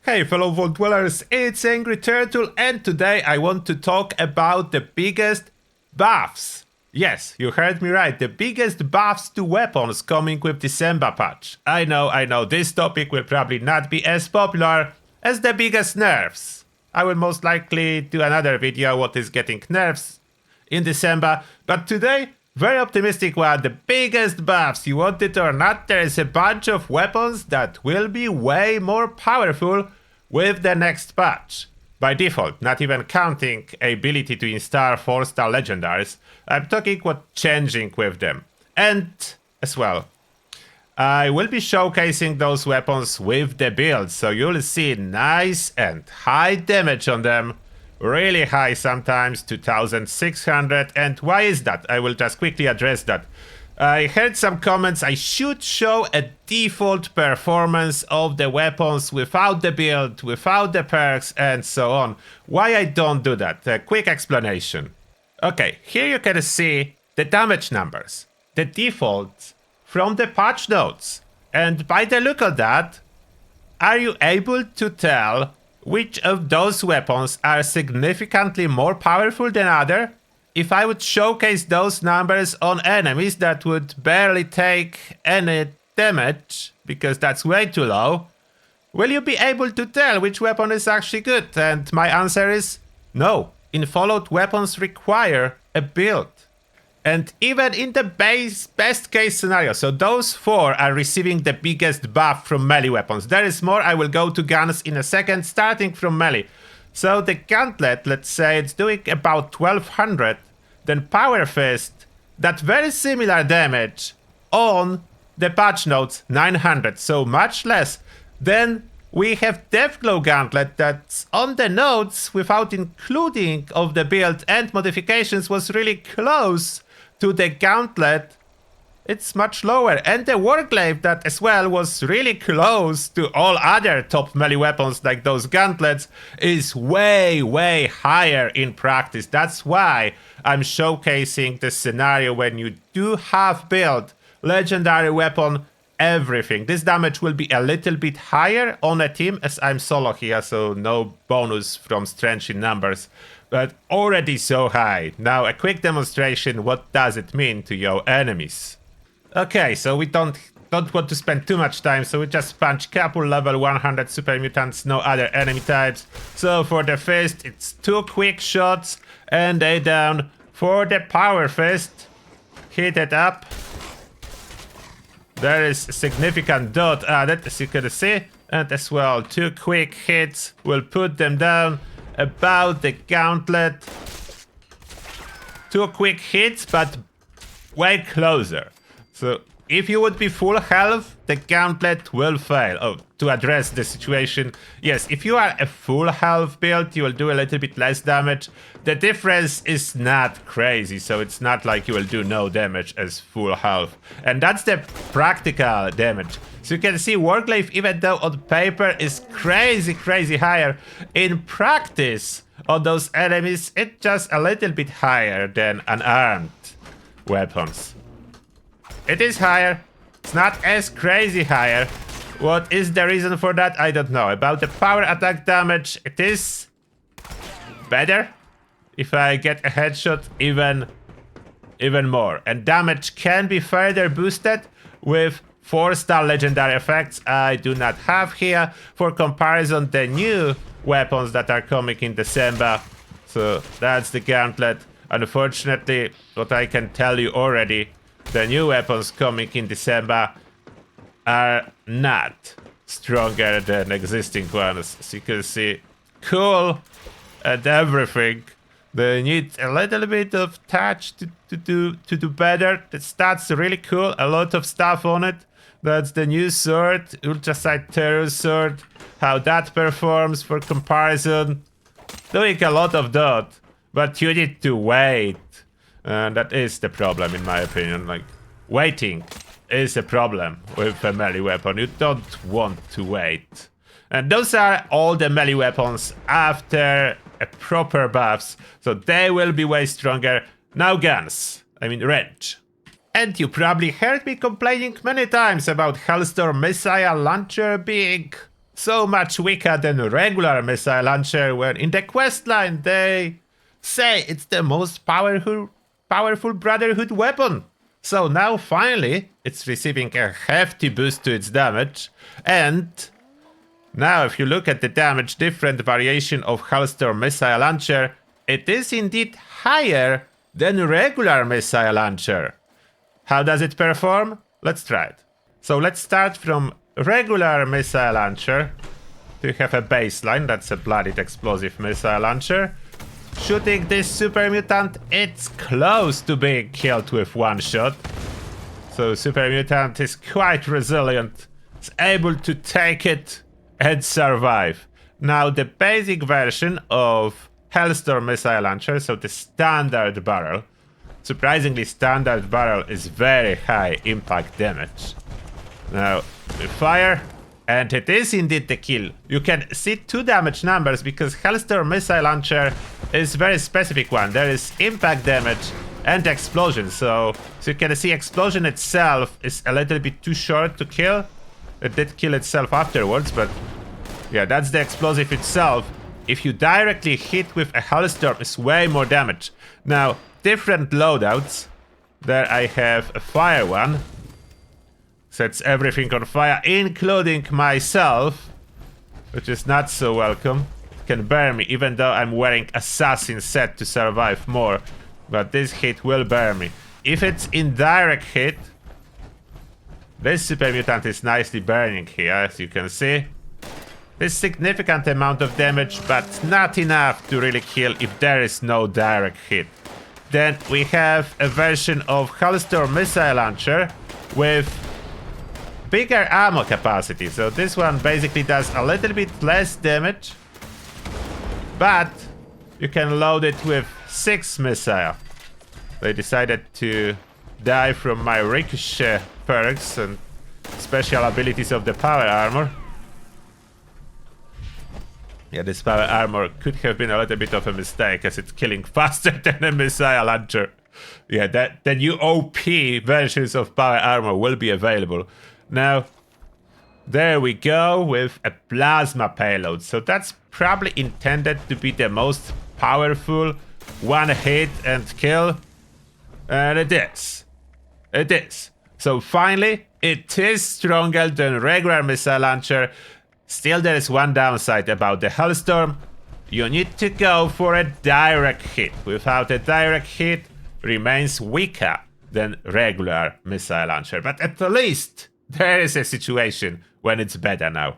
Hey fellow Vault Dwellers, it's Angry Turtle and today I want to talk about the biggest buffs. Yes, you heard me right, the biggest buffs to weapons coming with December patch. I know, this topic will probably not be as popular as the biggest nerfs. I will most likely do another video what is getting nerfs in December, but today, very optimistic one, the biggest buffs, you want it or not, there is a bunch of weapons that will be way more powerful with the next patch. By default, not even counting ability to install 4-star legendaries, I'm talking what changing with them. And as well, I will be showcasing those weapons with the build, so you'll see nice and high damage on them. Really high sometimes, 2600, and why is that? I will just quickly address that. I heard some comments I should show a default performance of the weapons without the build, without the perks, and so on. Why I don't do that? A quick explanation. Okay, here you can see the damage numbers, the defaults from the patch notes. And by the look of that, are you able to tell which of those weapons are significantly more powerful than other? If I would showcase those numbers on enemies that would barely take any damage, because that's way too low, will you be able to tell which weapon is actually good? And my answer is no. In Fallout, weapons require a build. And even in the best case scenario, so those 4 are receiving the biggest buff from melee weapons. There is more, I will go to guns in a second, starting from melee. So the Gauntlet, let's say it's doing about 1200, then Power Fist, that very similar damage on the patch notes, 900, so much less. Then we have Deathglow Gauntlet that's on the notes without including of the build and modifications was really close to the Gauntlet. It's much lower, and the Warglaive that as well was really close to all other top melee weapons like those gauntlets is way higher in practice. That's why I'm showcasing the scenario when you do have build, legendary weapon, everything. This damage will be a little bit higher on a team as I'm solo here, so no bonus from strength in numbers, but already so high. Now a quick demonstration, what does it mean to your enemies? Okay, so we don't want to spend too much time, so we just punch couple level 100 super mutants, no other enemy types. So for the fist, it's 2 quick shots and they down. For the power fist, hit it up. There is a significant dot added, as you can see, and as well 2 quick hits will put them down. About the Gauntlet, 2 quick hits, but way closer. So if you would be full health, the Gauntlet will fail. Oh, to address the situation, yes, if you are a full health build, you will do a little bit less damage. The difference is not crazy, so it's not like you will do no damage as full health. And that's the practical damage. So you can see Warglaive, even though on paper is crazy higher, in practice on those enemies, it's just a little bit higher than unarmed weapons. It is higher, it's not as crazy higher. What is the reason for that? I don't know. About the power attack damage, it is better. If I get a headshot, even more. And damage can be further boosted with 4-star legendary effects I do not have here. For comparison, the new weapons that are coming in December. So that's the Gauntlet. Unfortunately, what I can tell you already, the new weapons coming in December are not stronger than existing ones. As you can see, cool and everything. They need a little bit of touch to do better. The stats are really cool, a lot of stuff on it. That's the new sword, Ultraside Terror Sword. How that performs for comparison. Doing a lot of that, but you need to wait. And that is the problem in my opinion. Like, waiting is a problem with a melee weapon. You don't want to wait. And those are all the melee weapons after a proper buffs. So they will be way stronger. Now guns. I mean range. And you probably heard me complaining many times about Hellstorm missile launcher being so much weaker than a regular missile launcher, where in the questline they say it's the most powerful Brotherhood weapon. So now finally it's receiving a hefty boost to its damage, and now if you look at the damage different variation of Hellstorm missile launcher, it is indeed higher than regular missile launcher. How does it perform? Let's try it. So let's start from regular missile launcher to have a baseline. That's a blooded explosive missile launcher. Shooting this super mutant, it's close to being killed with one shot. So super mutant is quite resilient. It's able to take it and survive. Now the basic version of Hellstorm missile launcher, so the standard barrel. Surprisingly, standard barrel is very high impact damage. Now we fire, and it is indeed the kill. You can see two damage numbers because Hellstorm missile launcher is very specific one. There is impact damage and explosion. So you can see explosion itself is a little bit too short to kill. It did kill itself afterwards, but yeah, that's the explosive itself. If you directly hit with a Hellstorm, it's way more damage. Now, different loadouts. There I have a fire one. Sets everything on fire, including myself, which is not so welcome. It can burn me, even though I'm wearing assassin set to survive more. But this hit will burn me. If it's indirect hit, this super mutant is nicely burning here, as you can see. There's significant amount of damage, but not enough to really kill if there is no direct hit. Then we have a version of Hellstorm missile launcher with bigger ammo capacity. So this one basically does a little bit less damage, but you can load it with 6 missiles. They decided to die from my ricochet perks and special abilities of the power armor. Yeah, this power armor could have been a little bit of a mistake, as it's killing faster than a missile launcher. Yeah, the new OP versions of power armor will be available. Now, there we go with a plasma payload. So that's probably intended to be the most powerful one hit and kill. And it is. It is. So finally, it is stronger than regular missile launcher. Still, there is one downside about the Hellstorm. You need to go for a direct hit. Without a direct hit, remains weaker than regular missile launcher. But at least there is a situation when it's better now.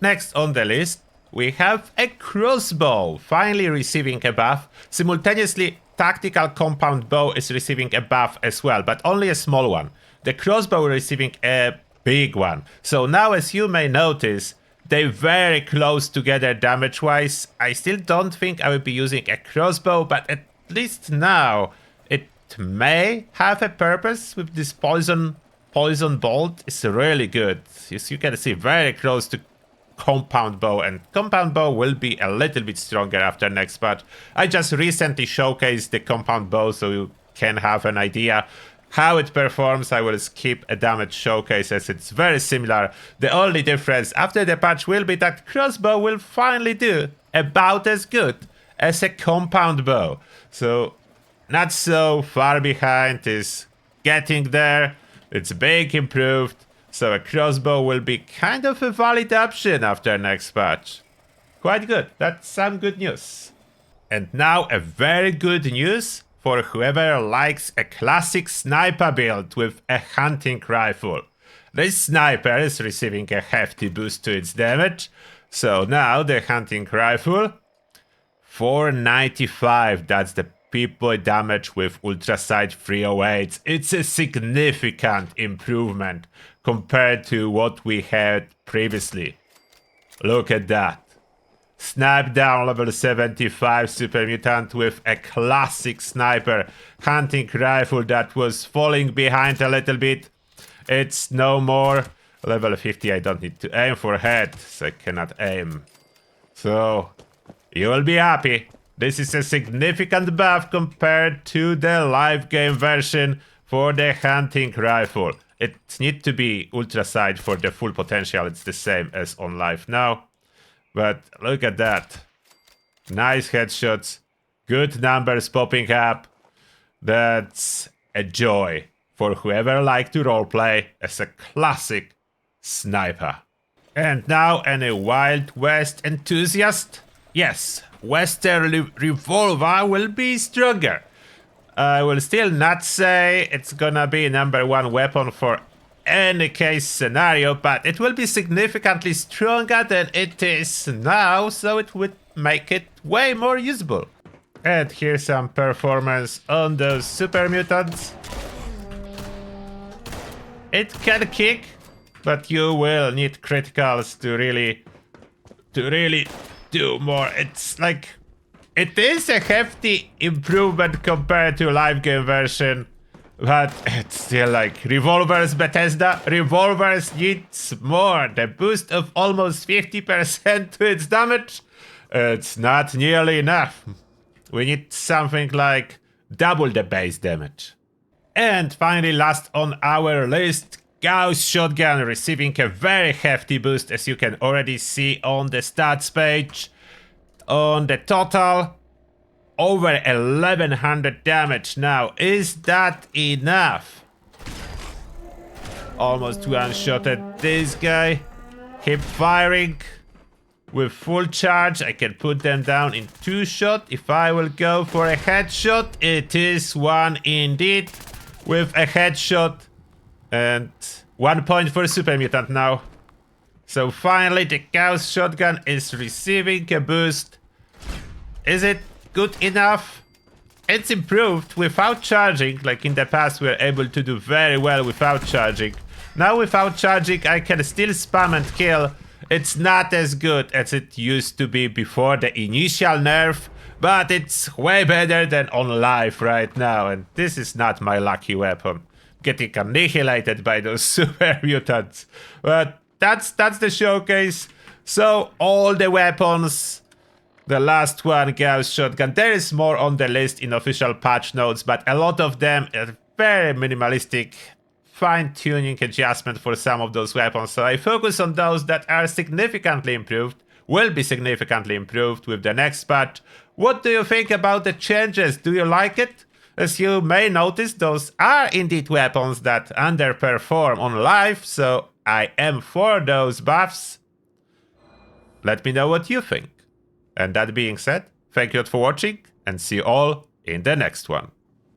Next on the list, we have a Crossbow, finally receiving a buff. Simultaneously, Tactical Compound Bow is receiving a buff as well, but only a small one. The Crossbow receiving a big one. So now, as you may notice, they're very close together damage-wise. I still don't think I will be using a Crossbow, but at least now it may have a purpose with this Poison Bolt. It's really good. As you can see, very close to Compound Bow, and Compound Bow will be a little bit stronger after next patch. I just recently showcased the Compound Bow, so you can have an idea how it performs. I will skip a damage showcase as it's very similar. The only difference after the patch will be that Crossbow will finally do about as good as a Compound Bow. So not so far behind, is getting there. It's big improved. So a Crossbow will be kind of a valid option after next patch. Quite good. That's some good news. And now a very good news for whoever likes a classic sniper build with a hunting rifle. This sniper is receiving a hefty boost to its damage. So now the hunting rifle, 495, that's the people damage with Ultrasight 308. It's a significant improvement compared to what we had previously. Look at that. Snipe down level 75 super mutant with a classic sniper hunting rifle that was falling behind a little bit. It's no more. Level 50, I don't need to aim for head, so I cannot aim. So, you will be happy. This is a significant buff compared to the live game version for the hunting rifle. it needs to be ultra sight for the full potential. It's the same as on live now. But look at that. Nice headshots. Good numbers popping up. That's a joy for whoever likes to roleplay as a classic sniper. And now any Wild West enthusiast? Yes, Western Revolver will be stronger. I will still not say it's gonna be #1 weapon for any case scenario, but it will be significantly stronger than it is now, so it would make it way more usable. And here's some performance on those super mutants. It can kick, but you will need criticals to really do more. It's like, it is a hefty improvement compared to live game version, but it's still like Revolver's Bethesda. Revolver's needs more. The boost of almost 50% to its damage. It's not nearly enough. We need something like double the base damage. And finally, last on our list, Gaus shotgun receiving a very hefty boost, as you can already see on the stats page. On the total, over 1100 damage now. Is that enough? Almost one-shotted this guy. Keep firing. With full charge, I can put them down in 2-shot. If I will go for a headshot, it is one indeed. With a headshot. And 1 point for Super Mutant now. So finally the Gaus shotgun is receiving a boost. Is it good enough? It's improved without charging. Like in the past we were able to do very well without charging. Now without charging I can still spam and kill. It's not as good as it used to be before the initial nerf, but it's way better than on live right now, and this is not my lucky weapon. Getting annihilated by those super mutants. But that's the showcase. So all the weapons. The last one, Gaus shotgun. There is more on the list in official patch notes, but a lot of them are very minimalistic fine-tuning adjustment for some of those weapons. So I focus on those that are significantly improved, will be significantly improved with the next patch. What do you think about the changes? Do you like it? As you may notice, those are indeed weapons that underperform on live, so I am for those buffs. Let me know what you think. And that being said, thank you for watching, and see you all in the next one.